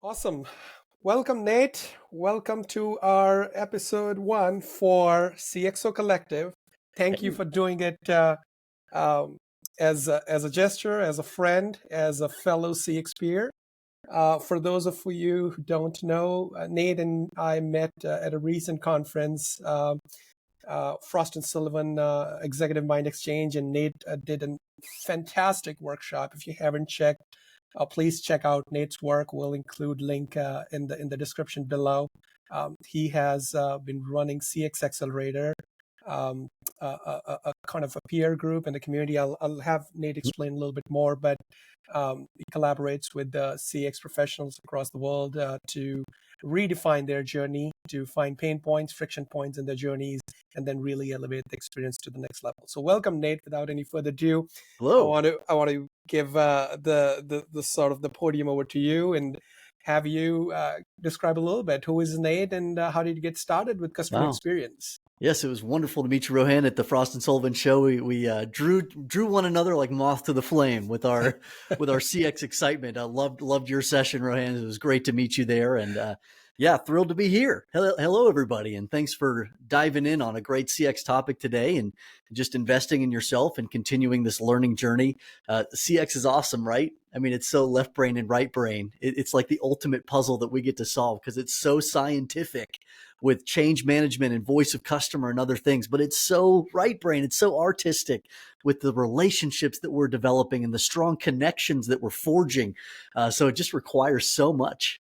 Awesome. Welcome, Nate. Welcome to our episode one for CXO Collective. Thank you Hey. for doing it um, as a gesture, as a friend, as a fellow CX peer. For those of you who don't know, Nate and I met at a recent conference, Frost and Sullivan Executive Mind Exchange, and Nate did a fantastic workshop. If you haven't checked, please check out Nate's work. We'll include link in the description below. He has been running CX Accelerator, um, a kind of a peer group in the community. I'll have Nate explain a little bit more, but he collaborates with CX professionals across the world to redefine their journey, to find pain points, friction points in their journeys, and then really elevate the experience to the next level. So, welcome, Nate. Without any further ado, Hello. I want to give the sort of the podium over to you and have you describe a little bit who is Nate and how did you get started with customer Wow. experience? Yes, it was wonderful to meet you, Rohan, at the Frost and Sullivan show. We drew one another like moth to the flame with our CX excitement. I loved your session, Rohan. It was great to meet you there, and yeah, thrilled to be here. Hello, everybody, and thanks for diving in on a great CX topic today and just investing in yourself and continuing this learning journey. CX is awesome, right? I mean, it's so left brain and right brain. It's like the ultimate puzzle that we get to solve because it's so scientific with change management and voice of customer and other things, but it's so right brain. It's so artistic with the relationships that we're developing and the strong connections that we're forging. So it just requires so much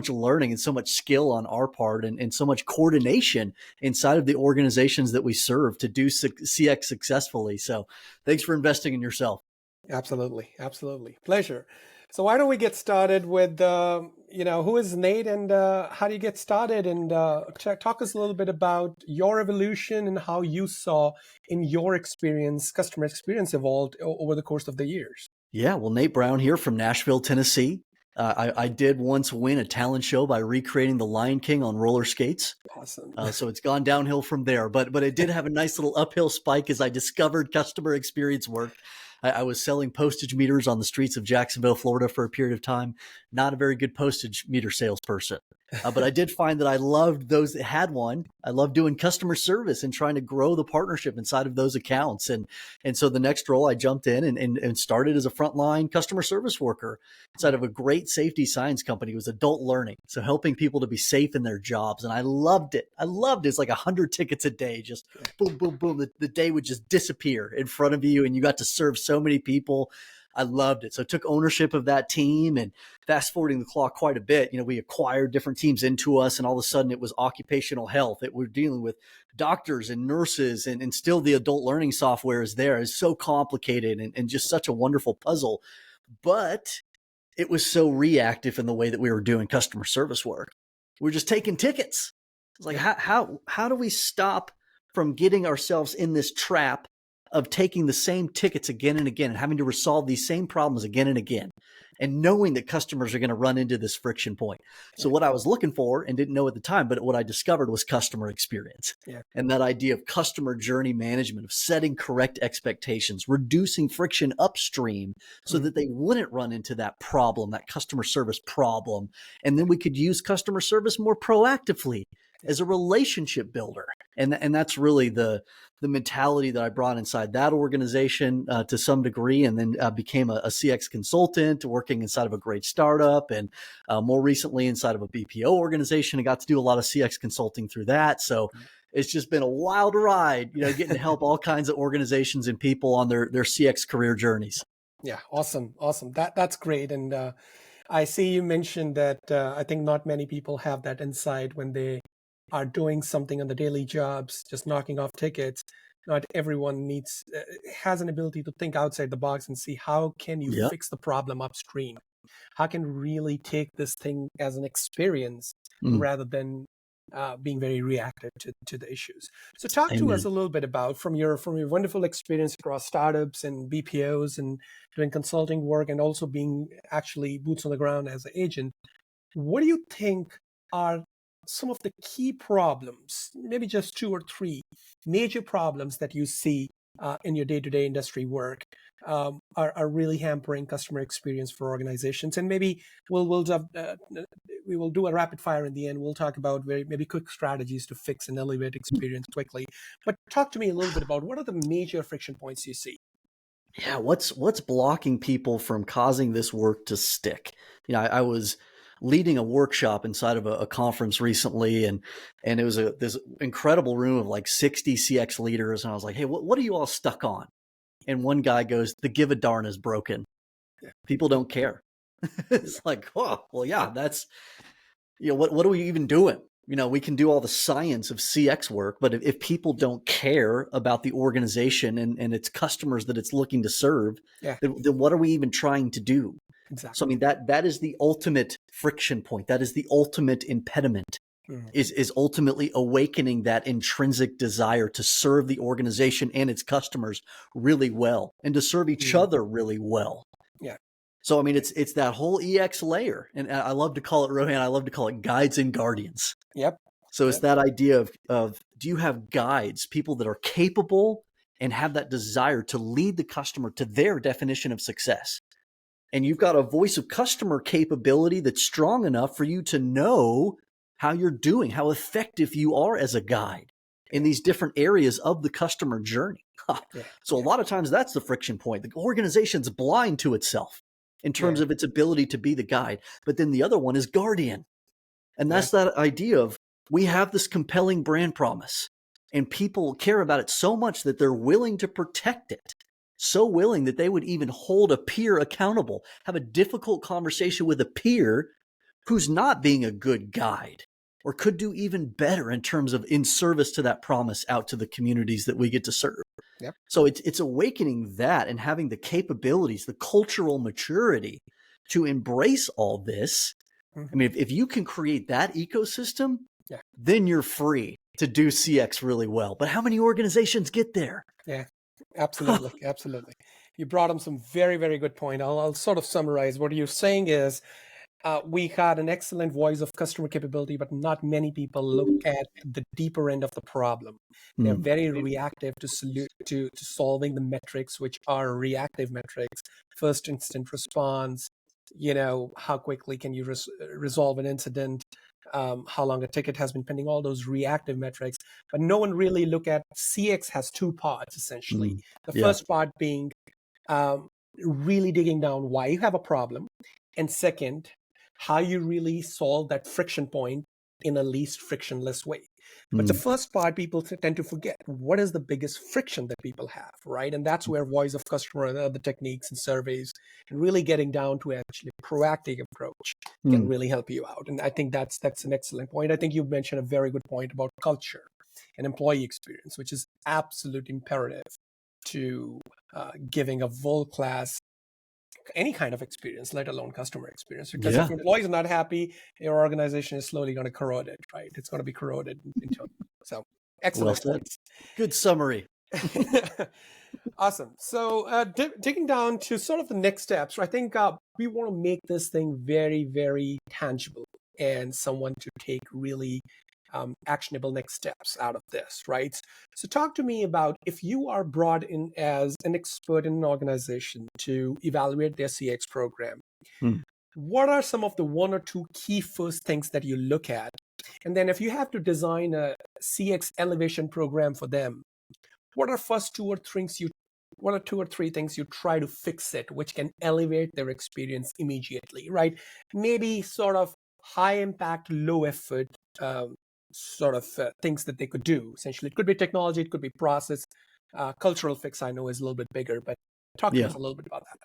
learning and so much skill on our part and so much coordination inside of the organizations that we serve to do CX successfully. So thanks for investing in yourself. Absolutely, absolutely. Pleasure. So why don't we get started with who is Nate and how do you get started and talk us a little bit about your evolution and how you saw in your experience customer experience evolved over the course of the years. Yeah, well, Nate Brown here from Nashville, Tennessee. I did once win a talent show by recreating the Lion King on roller skates. Awesome. So it's gone downhill from there, but it did have a nice little uphill spike as I discovered customer experience work. I was selling postage meters on the streets of Jacksonville, Florida for a period of time. Not a very good postage meter salesperson. But I did find that I loved those that had one. I loved doing customer service and trying to grow the partnership inside of those accounts. And so the next role I jumped in and started as a frontline customer service worker inside of a great safety science company. It was adult learning. So helping people to be safe in their jobs. And I loved it. It's like 100 tickets a day, just boom, boom, boom. The day would just disappear in front of you and you got to serve so many people. I loved it. So I took ownership of that team and fast forwarding the clock quite a bit, we acquired different teams into us and all of a sudden it was occupational health. We're dealing with doctors and nurses and still the adult learning software is there. It's so complicated and just such a wonderful puzzle. But it was so reactive in the way that we were doing customer service work. We're just taking tickets. It's like, how do we stop from getting ourselves in this trap of taking the same tickets again and again and having to resolve these same problems again and again and knowing that customers are going to run into this friction point. So what I was looking for and didn't know at the time, but what I discovered was customer experience. Yeah. And that idea of customer journey management, of setting correct expectations, reducing friction upstream so that they wouldn't run into that problem, that customer service problem. And then we could use customer service more proactively as a relationship builder. And that's really the mentality that I brought inside that organization to some degree, and then became a CX consultant working inside of a great startup, and more recently inside of a BPO organization. I got to do a lot of CX consulting through that. So it's just been a wild ride, getting to help all kinds of organizations and people on their CX career journeys. Yeah, awesome. That's great. And I see you mentioned that I think not many people have that insight when they are doing something on the daily jobs, just knocking off tickets. Not everyone has an ability to think outside the box and see how can you Yep. fix the problem upstream. How can really take this thing as an experience Mm. rather than being very reactive to the issues. So talk to us Amen. a little bit about from your wonderful experience across startups and BPOs and doing consulting work and also being actually boots on the ground as an agent. What do you think are some of the key problems, maybe just two or three major problems that you see in your day-to-day industry work are really hampering customer experience for organizations. And maybe we will do a rapid fire in the end. We'll talk about maybe quick strategies to fix and elevate experience quickly. But talk to me a little bit about what are the major friction points you see? Yeah, what's blocking people from causing this work to stick? I was leading a workshop inside of a conference recently, and it was this incredible room of like 60 CX leaders, and I was like, hey, what are you all stuck on? And one guy goes, the give a darn is broken. Yeah. People don't care. It's like, oh, well, yeah, that's, what are we even doing? We can do all the science of CX work, but if people don't care about the organization and its customers that it's looking to serve, Yeah, then what are we even trying to do? exactly. So, I mean, that is the ultimate friction point. That is the ultimate impediment, is ultimately awakening that intrinsic desire to serve the organization and its customers really well and to serve each other really well. Yeah. So, I mean, it's that whole EX layer. And I love to call it, Rohan, I love to call it guides and guardians. Yep. So it's that idea of do you have guides, people that are capable and have that desire to lead the customer to their definition of success? And you've got a voice of customer capability that's strong enough for you to know how you're doing, how effective you are as a guide in these different areas of the customer journey. So a lot of times that's the friction point. The organization's blind to itself in terms of its ability to be the guide. But then the other one is guardian. And that's that idea of we have this compelling brand promise and people care about it so much that they're willing to protect it. So willing that they would even hold a peer accountable, have a difficult conversation with a peer who's not being a good guide or could do even better in terms of in service to that promise out to the communities that we get to serve. Yep. So it's awakening that and having the capabilities, the cultural maturity to embrace all this. I mean, if you can create that ecosystem, then you're free to do CX really well. But how many organizations get there? Yeah. Absolutely. Absolutely. You brought up some very, very good point. I'll sort of summarize. What you're saying is we had an excellent voice of customer capability, but not many people look at the deeper end of the problem. They're very reactive to solving the metrics, which are reactive metrics, first instant response, how quickly can you resolve an incident, how long a ticket has been pending, all those reactive metrics. But no one really look at CX has two parts, essentially. The first part being really digging down why you have a problem. And second, how you really solve that friction point in a least frictionless way. But the first part, people tend to forget. What is the biggest friction that people have, right? And that's where voice of customer and other techniques and surveys and really getting down to actually a proactive approach can really help you out. And I think that's an excellent point. I think you mentioned a very good point about culture and employee experience, which is absolute imperative to giving a world-class any kind of experience, let alone customer experience. Because if employees are not happy, your organization is slowly going to corrode it, right? It's going to be corroded into. So excellent points. Good summary. Awesome. So digging down to sort of the next steps, I think we want to make this thing very, very tangible and someone to take really actionable next steps out of this, right? So talk to me about if you are brought in as an expert in an organization to evaluate their CX program, what are some of the one or two key first things that you look at? And then if you have to design a CX elevation program for them, what are two or three things you try to fix it, which can elevate their experience immediately, right? Maybe sort of high impact, low effort things that they could do. Essentially, it could be technology, it could be process. Cultural fix, I know, is a little bit bigger, but talk to us a little bit about that.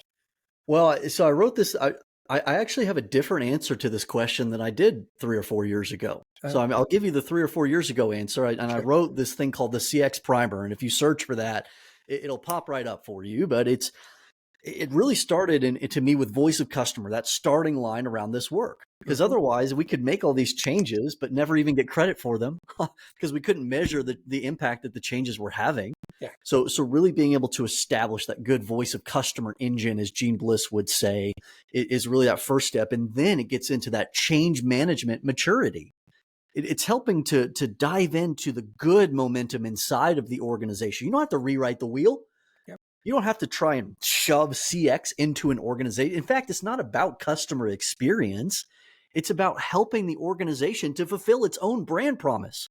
Well, so I wrote this. I actually have a different answer to this question than I did 3 or 4 years ago. So I'll give you the 3 or 4 years ago answer. I wrote this thing called the CX Primer. And if you search for that, it'll pop right up for you. But it really started to me with voice of customer, that starting line around this work. Because otherwise we could make all these changes, but never even get credit for them because we couldn't measure the impact that the changes were having. Yeah. So really being able to establish that good voice of customer engine, as Gene Bliss would say, is really that first step. And then it gets into that change management maturity. it's helping to dive into the good momentum inside of the organization. You don't have to rewrite the wheel. Yep. You don't have to try and shove CX into an organization. In fact, it's not about customer experience. It's about helping the organization to fulfill its own brand promise.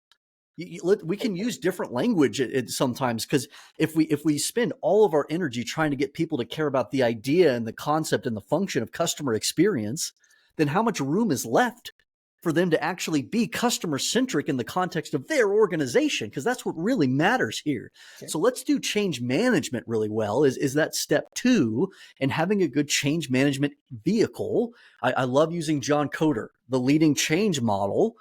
We can use different language sometimes, because if we spend all of our energy trying to get people to care about the idea and the concept and the function of customer experience, then how much room is left for them to actually be customer centric in the context of their organization? Because that's what really matters here. Okay. So let's do change management really well. Is that step 2, and having a good change management vehicle. I love using John Coder, the leading change model,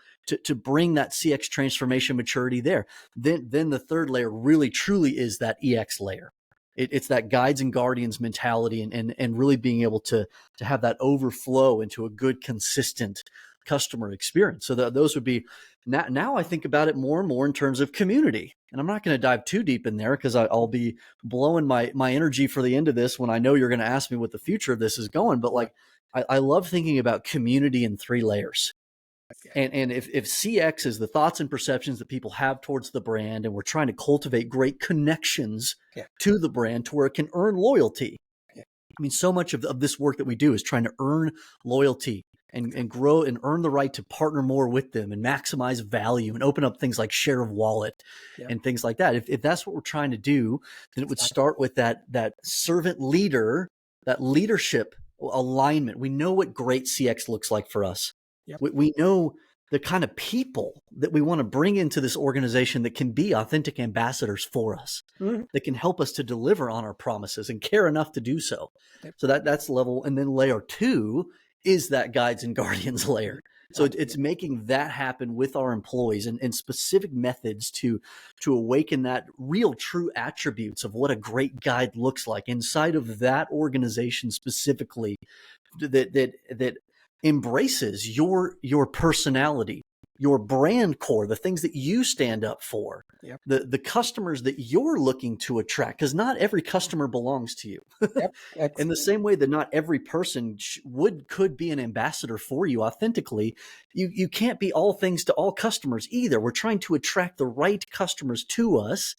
to bring that CX transformation maturity there. Then the third layer really truly is that EX layer. It's that guides and guardians mentality, and really being able to have that overflow into a good, consistent customer experience. So those would be, now I think about it more and more in terms of community. And I'm not going to dive too deep in there, because I'll be blowing my energy for the end of this when I know you're going to ask me what the future of this is going. But like, I love thinking about community in 3 layers. And if CX is the thoughts and perceptions that people have towards the brand, and we're trying to cultivate great connections to the brand to where it can earn loyalty. I mean, so much of this work that we do is trying to earn loyalty and grow and earn the right to partner more with them and maximize value and open up things like share of wallet and things like that. If that's what we're trying to do, then it would start with that servant leader, that leadership alignment. We know what great CX looks like for us. We know the kind of people that we want to bring into this organization that can be authentic ambassadors for us, that can help us to deliver on our promises and care enough to do so. So that's level. And then layer 2 is that guides and guardians layer. So it's making that happen with our employees, and specific methods to awaken that real true attributes of what a great guide looks like inside of that organization specifically, that embraces your personality, your brand core, the things that you stand up for, the customers that you're looking to attract, because not every customer belongs to you. In the same way that not every person could be an ambassador for you authentically, you can't be all things to all customers either. We're trying to attract the right customers to us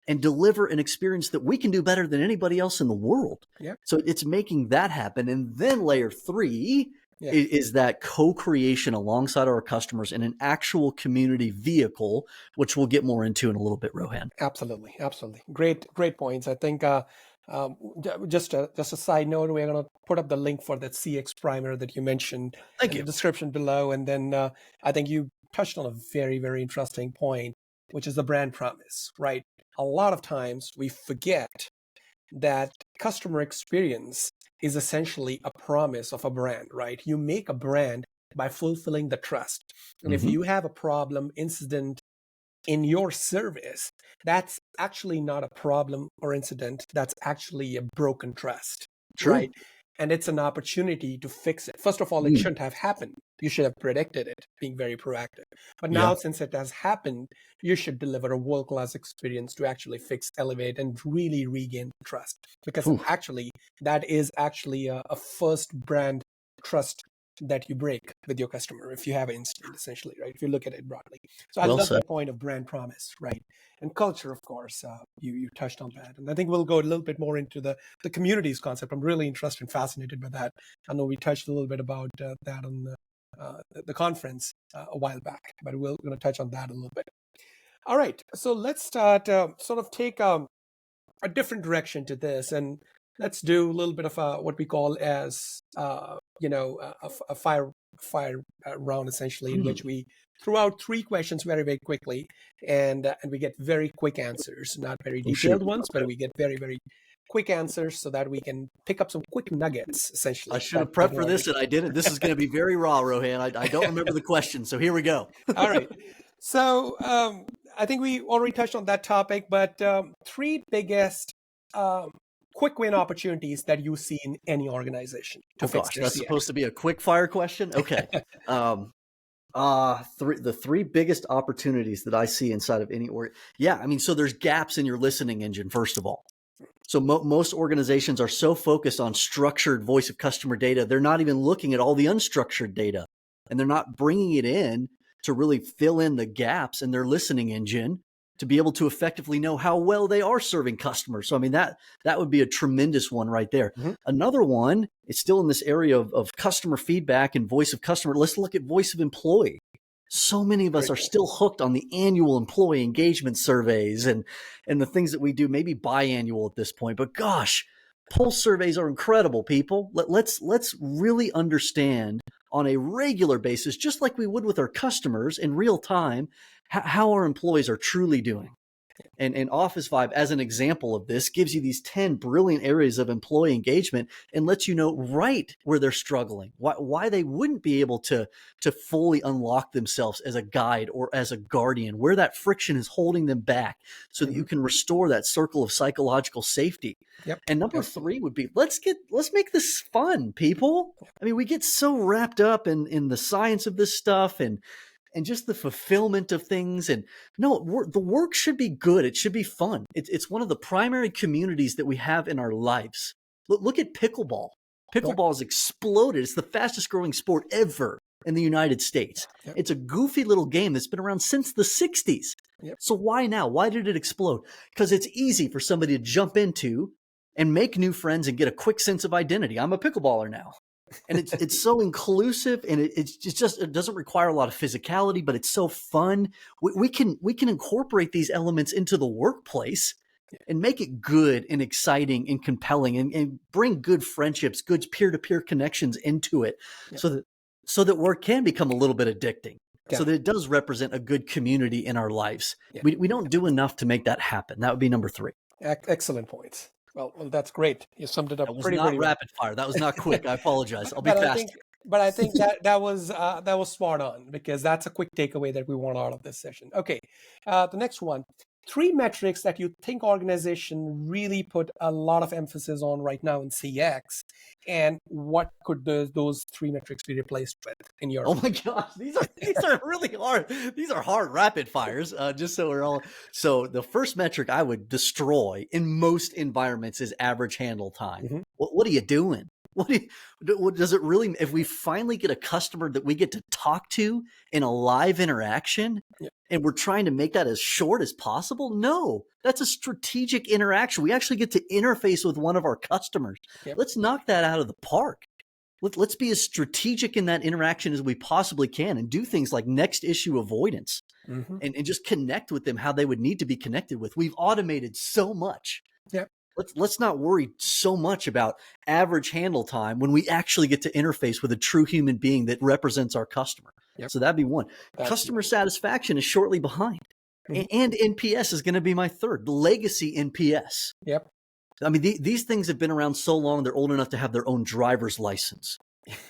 and deliver an experience that we can do better than anybody else in the world. So it's making that happen. And then layer 3 is that co-creation alongside our customers in an actual community vehicle, which we'll get more into in a little bit, Rohan. Absolutely. Great points. I think just a side note, we're going to put up the link for that CX primer that you mentioned in the description below. And then I think you touched on a very, very interesting point, which is the brand promise, right? A lot of times we forget that customer experience is essentially a promise of a brand, right? You make a brand by fulfilling the trust. And if you have a problem, incident in your service, that's actually not a problem or incident. That's actually a broken trust, right? And it's an opportunity to fix it. First of all, it shouldn't have happened. You should have predicted it, being very proactive. But now, since it has happened, you should deliver a world-class experience to actually fix, elevate, and really regain trust. Because actually, that is actually a first brand trust that you break with your customer if you have an incident, essentially, right? If you look at it broadly. So I love that point of brand promise, right? And culture, of course, you touched on that. And I think we'll go a little bit more into the communities concept. I'm really interested and fascinated by that. I know we touched a little bit about that on the conference a while back, but we're going to touch on that a little bit. All right, so let's start sort of take a different direction to this, and let's do a little bit of what we call as a fire round, essentially, in which we throw out 3 questions very, very quickly, and we get very quick answers, not very detailed ones, but we get very, very quick answers so that we can pick up some quick nuggets, essentially. I should have prepped for this, and I didn't. This is going to be very raw, Rohan. I don't remember the question, so here we go. All right. So I think we already touched on that topic, but 3 biggest quick win opportunities that you see in any organization to fix their that's CX. Supposed to be a quick fire question? Okay. The 3 biggest opportunities that I see inside of any org. Yeah, I mean, so there's gaps in your listening engine, first of all. So most organizations are so focused on structured voice of customer data, they're not even looking at all the unstructured data, and they're not bringing it in to really fill in the gaps in their listening engine to be able to effectively know how well they are serving customers. So, I mean, that would be a tremendous one right there. Mm-hmm. Another one is still in this area of customer feedback and voice of customer. Let's look at voice of employee. So many of us are still hooked on the annual employee engagement surveys and the things that we do, maybe biannual at this point. But gosh, pulse surveys are incredible, people. Let's really understand on a regular basis, just like we would with our customers in real time, how our employees are truly doing. And Office Vibe, as an example of this, gives you these 10 brilliant areas of employee engagement and lets you know right where they're struggling, why they wouldn't be able to fully unlock themselves as a guide or as a guardian, where that friction is holding them back so that you can restore that circle of psychological safety. Yep. And number 3 would be, let's make this fun, people. I mean, we get so wrapped up in the science of this stuff and just the fulfillment of things. And no, the work should be good. It should be fun. It's one of the primary communities that we have in our lives. Look at pickleball. Pickleball has exploded. It's the fastest growing sport ever in the United States. Yep. It's a goofy little game that's been around since the 60s. Yep. So why now? Why did it explode? Because it's easy for somebody to jump into and make new friends and get a quick sense of identity. I'm a pickleballer now. And it's so inclusive, and it doesn't require a lot of physicality, but it's so fun. We can incorporate these elements into the workplace and make it good and exciting and compelling, and bring good friendships, good peer-to-peer connections into it, so that work can become a little bit addicting. Yeah. So that it does represent a good community in our lives. Yeah. We don't do enough to make that happen. That would be number 3. Excellent points. Well, that's great. You summed it up pretty well. That was not well. rapid fire. That was not quick. I apologize. I'll be faster. I think that was spot on, because that's a quick takeaway that we want out of this session. Okay, the next one. 3 metrics that you think organization really put a lot of emphasis on right now in CX, and what could those 3 metrics be replaced with in your? Oh my gosh, these are really hard. These are hard rapid fires. Just so we're all. So the first metric I would destroy in most environments is average handle time. Mm-hmm. What are you doing? What does it really? If we finally get a customer that we get to talk to in a live interaction, and we're trying to make that as short as possible, no, that's a strategic interaction. We actually get to interface with one of our customers. Yep. Let's knock that out of the park. Let's be as strategic in that interaction as we possibly can, and do things like next issue avoidance, and just connect with them how they would need to be connected with. We've automated so much. Yep. Let's not worry so much about average handle time when we actually get to interface with a true human being that represents our customer. Yep. So that'd be one. Customer satisfaction is shortly behind. And NPS is going to be my third, legacy NPS. Yep. I mean, these things have been around so long, they're old enough to have their own driver's license.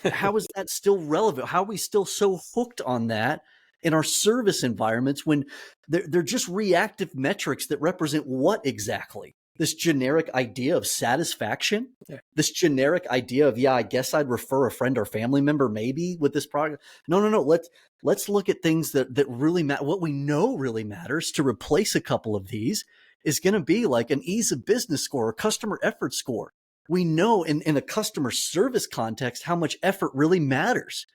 How is that still relevant? How are we still so hooked on that in our service environments when they're just reactive metrics that represent what exactly? This generic idea of satisfaction, this generic idea of, I guess I'd refer a friend or family member maybe with this product. No. Let's look at things that really matter. What we know really matters. To replace a couple of these is going to be like an ease of business score or customer effort score. We know in a customer service context how much effort really matters.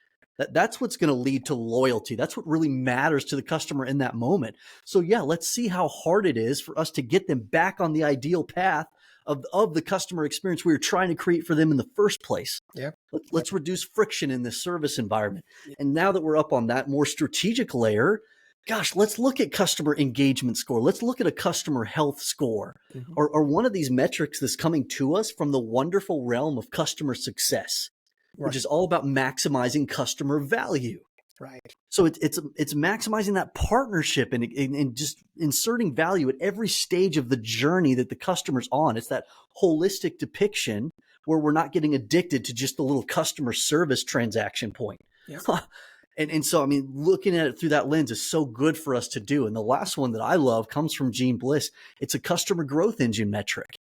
That's what's going to lead to loyalty. That's what really matters to the customer in that moment. So let's see how hard it is for us to get them back on the ideal path of the customer experience we were trying to create for them in the first place. Yeah. Let's reduce friction in this service environment. And now that we're up on that more strategic layer, gosh, let's look at customer engagement score. Let's look at a customer health score, or one of these metrics that's coming to us from the wonderful realm of customer success. Which is all about maximizing customer value. Right. So it's maximizing that partnership and just inserting value at every stage of the journey that the customer's on. It's that holistic depiction where we're not getting addicted to just the little customer service transaction point. Yeah. And so, I mean, looking at it through that lens is so good for us to do. And the last one that I love comes from Gene Bliss. It's a customer growth engine metric.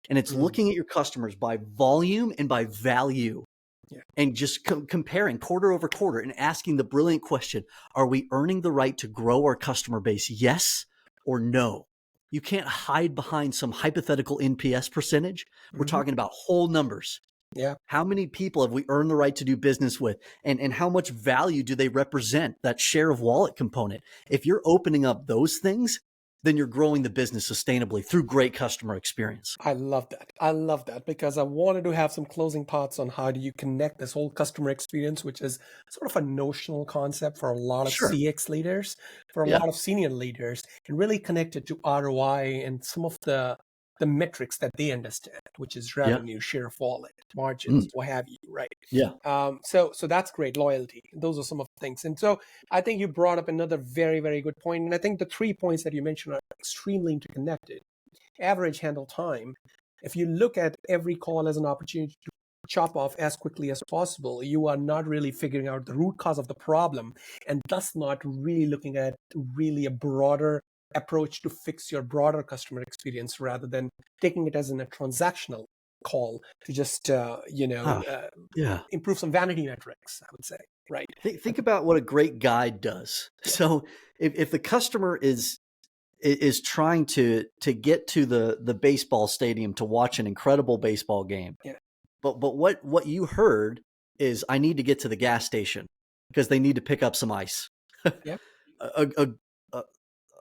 And it's looking at your customers by volume and by value. Yeah. And just comparing quarter over quarter and asking the brilliant question, are we earning the right to grow our customer base? Yes or no? You can't hide behind some hypothetical NPS percentage. We're talking about whole numbers. Yeah. How many people have we earned the right to do business with? And how much value do they represent, that share of wallet component? If you're opening up those things, then you're growing the business sustainably through great customer experience. I love that. I love that because I wanted to have some closing thoughts on how do you connect this whole customer experience, which is sort of a notional concept for a lot of Sure. CX leaders, for a Yeah. lot of senior leaders, and really connect it to ROI and some of the metrics that they understand, which is Yeah. revenue, share of wallet, margins, Mm. what have you, right? Yeah. So that's great. Loyalty. Those are some of the things. And so I think you brought up another very, very good point. And I think the 3 points that you mentioned are extremely interconnected. Average handle time. If you look at every call as an opportunity to chop off as quickly as possible, you are not really figuring out the root cause of the problem and thus not really looking at really a broader approach to fix your broader customer experience rather than taking it as in a transactional call to just, Ah, yeah. improve some vanity metrics, I would say, right? Think about what a great guide does. Yeah, So if the customer is trying to get to the baseball stadium to watch an incredible baseball game, yeah, but what you heard is, I need to get to the gas station because they need to pick up some ice. yeah, a, a, a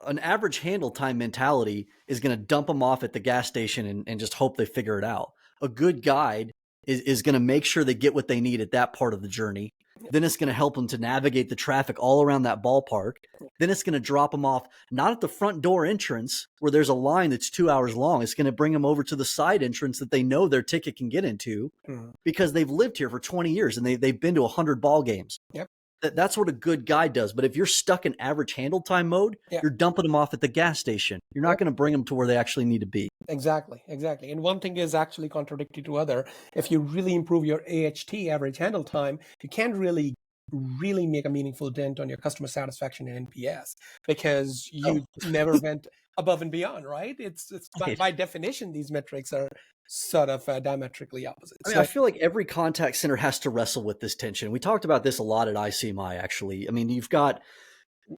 an average handle time mentality is going to dump them off at the gas station and just hope they figure it out. A good guide is going to make sure they get what they need at that part of the journey. yeah, Then it's going to help them to navigate the traffic all around that ballpark. Then it's going to drop them off, not at the front door entrance where there's a line that's 2 hours long. It's going to bring them over to the side entrance that they know their ticket can get into mhm, because they've lived here for 20 years and they've been to 100 ball games. yep, That's what a good guide does. But if you're stuck in average handle time mode, yeah. you're dumping them off at the gas station. You're not going to bring them to where they actually need to be. Exactly, exactly. And one thing is actually contradictory to other. If you really improve your AHT, average handle time, you can't really make a meaningful dent on your customer satisfaction and NPS because Oh, you never went above and beyond, right? It's right. by definition these metrics are sort of diametrically opposite. I mean, I feel like every contact center has to wrestle with this tension. We talked about this a lot at ICMI, actually. I mean, you've got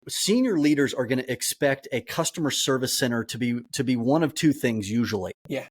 senior leaders are going to expect a customer service center to be one of two things usually. Yeah.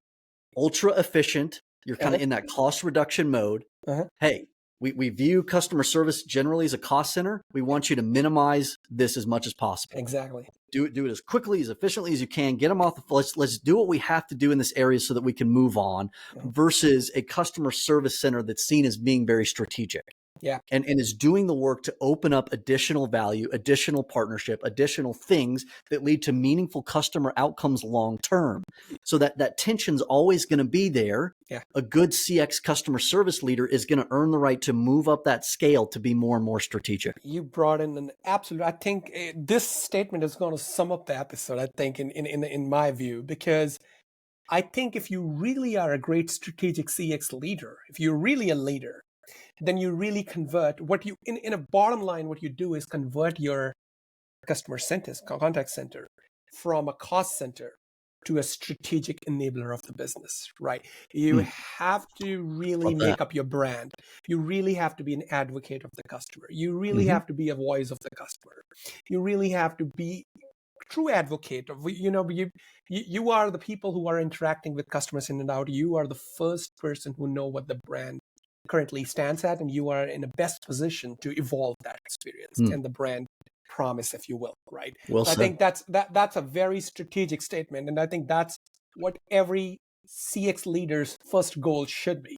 Ultra efficient. You're kind of Uh-huh. in that cost reduction mode. Uh-huh. Hey, we view customer service generally as a cost center. We want you to minimize this as much as possible. Exactly. Do it as quickly, as efficiently as you can. Get them off the let's do what we have to do in this area so that we can move on, versus a customer service center that's seen as being very strategic. Yeah. And is doing the work to open up additional value, additional partnership, additional things that lead to meaningful customer outcomes long term. So that tension's always going to be there. Yeah. A good CX customer service leader is going to earn the right to move up that scale to be more and more strategic. You brought in an absolute, I think this statement is going to sum up the episode, I think, in my view, because I think if you really are a great strategic CX leader, if you're really a leader, then you really convert what you, in a bottom line, what you do is convert your customer center, contact center from a cost center to a strategic enabler of the business, right? You have to really Love that. make up your brand. You really have to be an advocate of the customer. You really have to be a voice of the customer. You really have to be true advocate of, you are the people who are interacting with customers in and out. You are the first person who know what the brand currently stands at, and you are in the best position to evolve that experience and the brand promise, if you will, right? Well So I said. think that's a very strategic statement, and I think that's what every CX leader's first goal should be,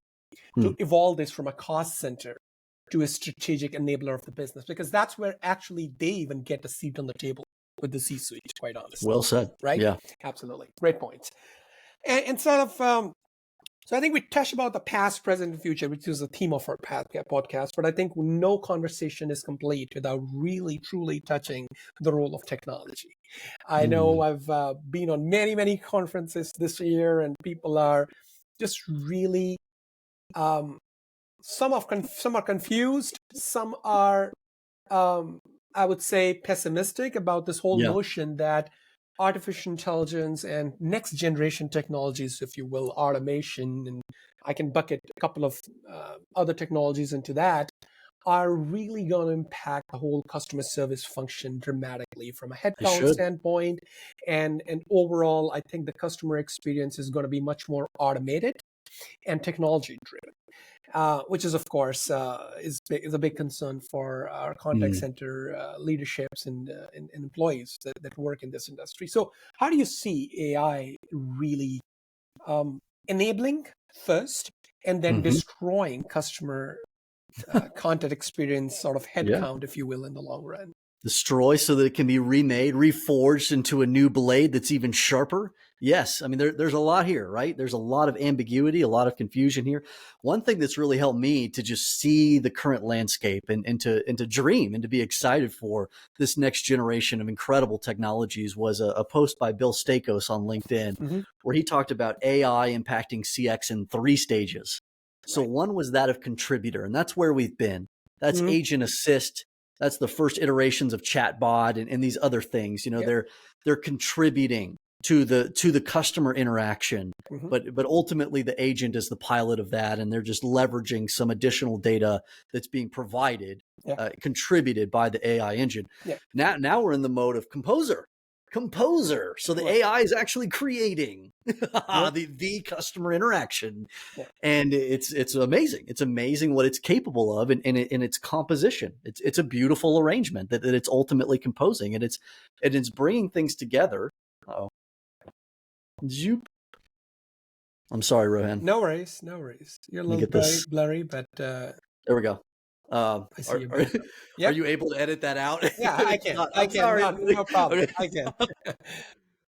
to evolve this from a cost center to a strategic enabler of the business, because that's where actually they even get a seat on the table with the C-suite, quite honestly. Well said. Right? Yeah. Absolutely. Great points. And sort of, so I think we touched about the past, present, and future, which is the theme of our podcast. But I think no conversation is complete without really, truly touching the role of technology. I know I've been on many, many conferences this year, and people are just really, some are confused, some are, I would say, pessimistic about this whole notion that artificial intelligence and next generation technologies, if you will, automation, and I can bucket a couple of other technologies into that, are really going to impact the whole customer service function dramatically from a headcount standpoint. And overall, I think the customer experience is going to be much more automated. and technology driven. Which is, of course, is a big concern for our contact center leaderships and employees that work in this industry. So, how do you see AI really enabling first, and then Mm-hmm. destroying customer content experience sort of Yeah. headcount, if you will, in the long run? Destroy so that it can be remade, reforged into a new blade that's even sharper. Yes, I mean, there's a lot here, right? There's a lot of ambiguity, a lot of confusion here. One thing that's really helped me to just see the current landscape and to dream and to be excited for this next generation of incredible technologies was a post by Bill Stakos on LinkedIn, Mm-hmm. where he talked about AI impacting CX in 3 stages. So Right. one was that of contributor, and that's where we've been. That's Mm-hmm. agent assist. That's the first iterations of chatbot and these other things. You know, Yep. they're contributing to the customer interaction, Mm-hmm. but ultimately the agent is the pilot of that, and they're just leveraging some additional data that's being provided, Yeah. contributed by the AI engine. Yeah. Now we're in the mode of composer. So the Right. AI is actually creating Yep. the customer interaction. Yeah. And it's amazing. It's amazing what it's capable of in its composition. It's a beautiful arrangement that it's ultimately composing, and it's bringing things together. Oh, zoop. I'm sorry, Rohan. No worries. No worries. You're a Let me little get this. blurry, but There we go. I see you back up. Are Yep. you able to edit that out? Yeah, I If can. not, I I'm can. sorry. No problem. Okay. I can.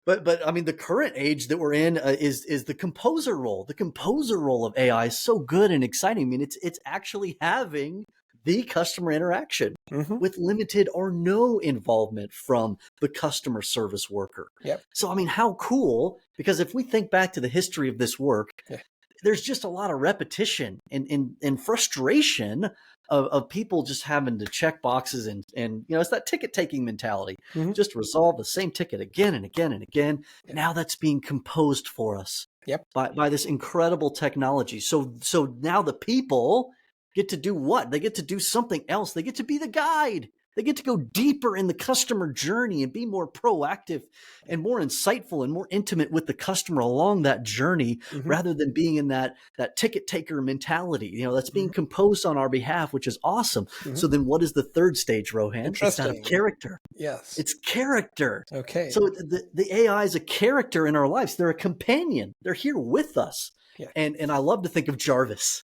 But I mean, the current age that we're in is the composer role. The composer role of AI is so good and exciting. I mean, it's actually having the customer interaction Mm-hmm. with limited or no involvement from the customer service worker. Yep. So I mean, how cool? Because if we think back to the history of this work, Yeah. there's just a lot of repetition and frustration of people just having to check boxes and you know, it's that ticket taking mentality. Mm-hmm. Just resolve the same ticket again and again and again. Yeah. Now that's being composed for us Yep. by this incredible technology. So now the people get to do what? They get to do something else. They get to be the guide. They get to go deeper in the customer journey and be more proactive and more insightful and more intimate with the customer along that journey, Mm-hmm. rather than being in that ticket taker mentality, you know, that's being Mm-hmm. composed on our behalf, which is awesome. Mm-hmm. So then what is the third stage, Rohan? It's that of Interesting. character. Yes. It's character. Okay. So the AI is a character in our lives. They're a companion. They're here with us. Yeah. And I love to think of Jarvis.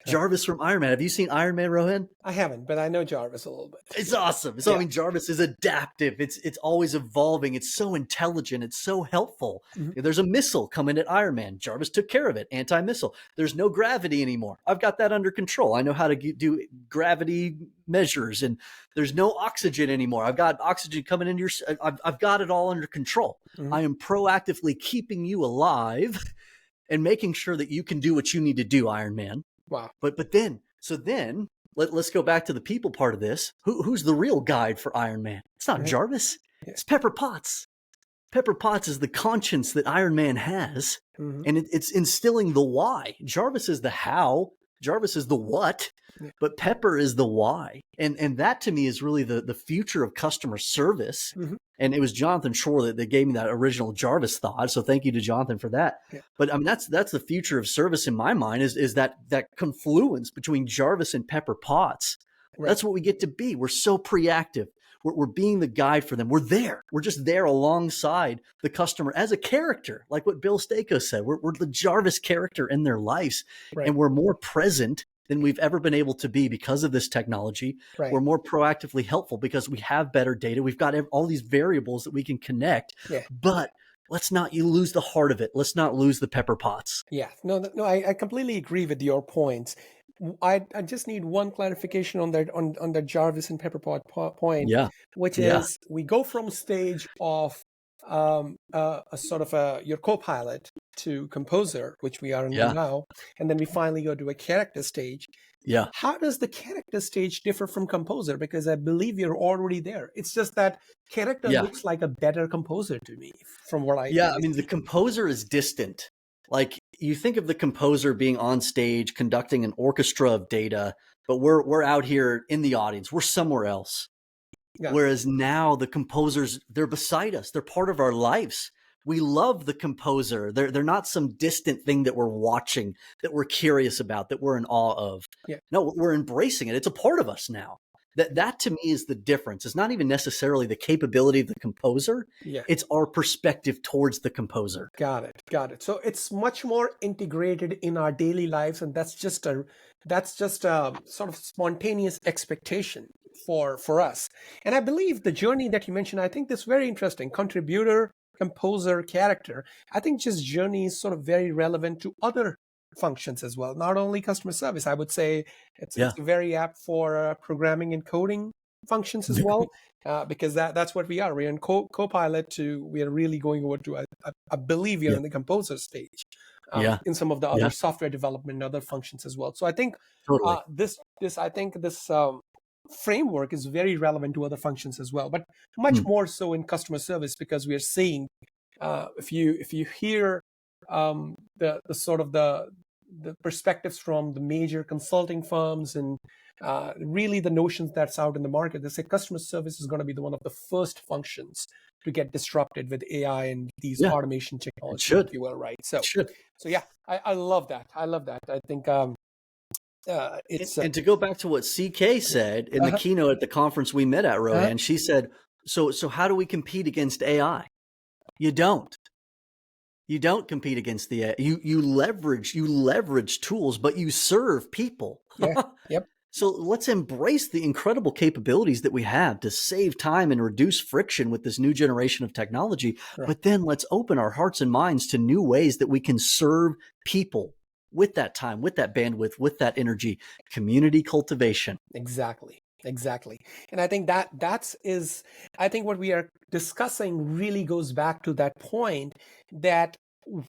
Jarvis from Iron Man. Have you seen Iron Man, Rohan? I haven't, but I know Jarvis a little bit. It's awesome. So, Yeah. I mean, Jarvis is adaptive. It's always evolving. It's so intelligent. It's so helpful. Mm-hmm. There's a missile coming at Iron Man. Jarvis took care of it. Anti-missile. There's no gravity anymore. I've got that under control. I know how to do gravity measures, and there's no oxygen anymore. I've got oxygen coming into your, I've got it all under control. Mm-hmm. I am proactively keeping you alive and making sure that you can do what you need to do, Iron Man. Wow. But then let's go back to the people part of this. Who's the real guide for Iron Man? It's not Yeah. Jarvis. Yeah. It's Pepper Potts. Pepper Potts is the conscience that Iron Man has, Mm-hmm. and it's instilling the why. Jarvis is the how. Jarvis is the what, Yeah. but Pepper is the why. And that to me is really the future of customer service. Mm-hmm. And it was Jonathan Shore that gave me that original Jarvis thought. So thank you to Jonathan for that. Yeah. But I mean, that's the future of service in my mind is that confluence between Jarvis and Pepper Potts. Right. That's what we get to be. We're so preactive. We're being the guide for them. We're there. We're just there alongside the customer as a character, like what Bill Stakos said. We're the Jarvis character in their lives, Right. and we're more present than we've ever been able to be because of this technology. Right. We're more proactively helpful because we have better data. We've got all these variables that we can connect, Yeah. but let's not lose the heart of it. Let's not lose the Pepper Potts. Yeah. No, I completely agree with your points. I just need one clarification on that on the Jarvis and Pepper Pot point, Yeah. which Yeah. is we go from stage of a sort of your co-pilot to composer, which we are in Yeah. now, and then we finally go to a character stage. Yeah. How does the character stage differ from composer? Because I believe you're already there. It's just that character Yeah. looks like a better composer to me from what I Yeah, I mean, the composer is distant. Like, you think of the composer being on stage conducting an orchestra of data, but we're out here in the audience. We're somewhere else. Yeah. Whereas now the composers, they're beside us. They're part of our lives. We love the composer. They're not some distant thing that we're watching, that we're curious about, that we're in awe of. Yeah. No, we're embracing it. It's a part of us now. That to me is the difference. It's not even necessarily the capability of the composer. Yeah. It's our perspective towards the composer. Got it. Got it. So it's much more integrated in our daily lives, and that's just a sort of spontaneous expectation for us. And I believe the journey that you mentioned, I think that's very interesting. Contributor, composer, character. I think just journey is sort of very relevant to other functions as well, not only customer service. I would say it's Yeah. very apt for programming and coding functions as well. Because that's what we are. We're in Copilot we are really going over to, I believe we are Yeah. in the composer stage Yeah. in some of the other Yeah. software development and other functions as well. So I think Totally. this framework is very relevant to other functions as well, but much more so in customer service, because we are seeing if you hear the sort of the perspectives from the major consulting firms and really the notions that's out in the market, they say customer service is going to be one of the first functions to get disrupted with AI and these Yeah. automation It technologies, should. if you will, right? So, It should. so yeah, I love that. I love that. I think it's And to go back to what CK said in the keynote at the conference we met at, Rohan, she said, so how do we compete against AI? You don't. You don't compete against the AI. You leverage tools, but you serve people. Yeah. Yep. So let's embrace the incredible capabilities that we have to save time and reduce friction with this new generation of technology. Correct. But then let's open our hearts and minds to new ways that we can serve people with that time, with that bandwidth, with that energy. Community cultivation. Exactly. And I think I think what we are discussing really goes back to that point that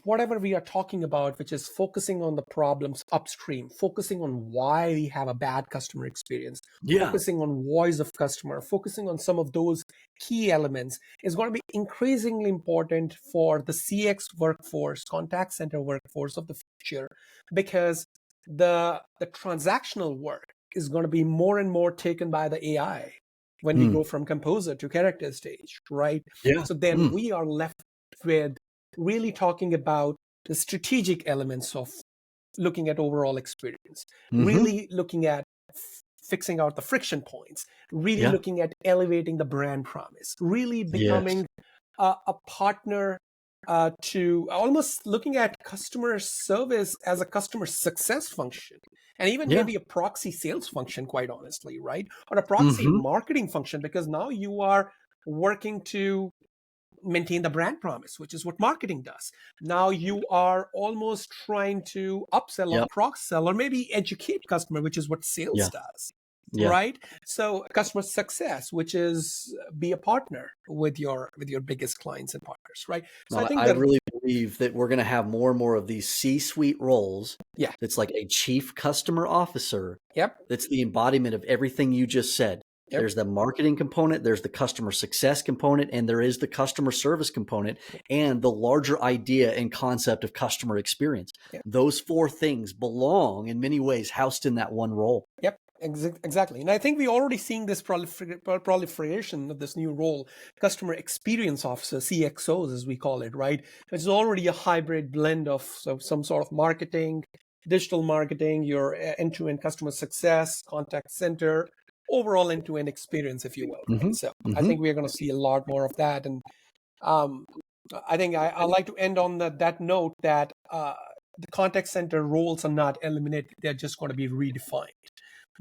whatever we are talking about, which is focusing on the problems upstream, focusing on why we have a bad customer experience, focusing on voice of customer, focusing on some of those key elements, is going to be increasingly important for the CX workforce, contact center workforce of the future, because the transactional work is going to be more and more taken by the AI when we go from composer to character stage, right? Yeah. So then we are left with really talking about the strategic elements of looking at overall experience, really looking at fixing out the friction points, really looking at elevating the brand promise, really becoming a partner to almost looking at customer service as a customer success function, and even maybe a proxy sales function, quite honestly, right? Or a proxy marketing function, because now you are working to maintain the brand promise, which is what marketing does. Now you are almost trying to upsell or cross-sell or maybe educate customer, which is what sales does. Right? So customer success, which is be a partner with your biggest clients and partners, right? So I think I really believe that we're going to have more and more of these C-suite roles. Yeah. That's like a chief customer officer. Yep. That's the embodiment of everything you just said. Yep. There's the marketing component, there's the customer success component, and there is the customer service component, and the larger idea and concept of customer experience. Yep. Those four things belong in many ways housed in that one role. Yep. Exactly. And I think we're already seeing this proliferation of this new role, customer experience officer, CXOs as we call it, right? It's already a hybrid blend of some sort of marketing, digital marketing, your end-to-end customer success, contact center, overall end-to-end experience, if you will. Right? So I think we're going to see a lot more of that. And I think I'd like to end on that note that the contact center roles are not eliminated. They're just going to be redefined,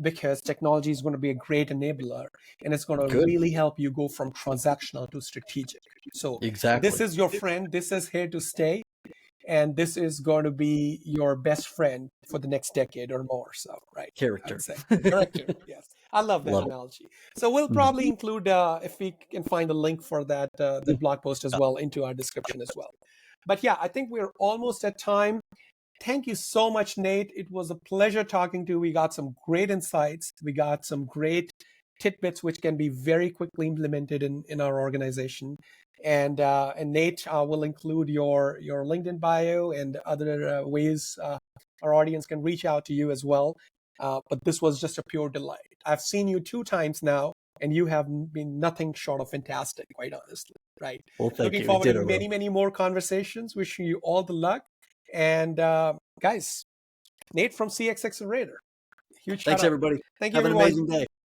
because technology is going to be a great enabler, and it's going to really help you go from transactional to strategic. So this is your friend. This is here to stay. And this is going to be your best friend for the next decade or more. So, right. Character. Yes. I love that analogy. So we'll probably include, if we can find a link for that, the blog post as well into our description as well. But yeah, I think we're almost at time. Thank you so much, Nate. It was a pleasure talking to you. We got some great insights. We got some great tidbits which can be very quickly implemented in our organization. And Nate, will include your LinkedIn bio and other ways our audience can reach out to you as well. But this was just a pure delight. I've seen you 2 times now, and you have been nothing short of fantastic, quite honestly, right? Well, thank Looking you. forward to Ditto, bro. many, many more conversations. Wishing you all the luck. And guys, Nate from CX Accelerator, huge shout Thanks, out. everybody. Thank you, Have an everyone. amazing day.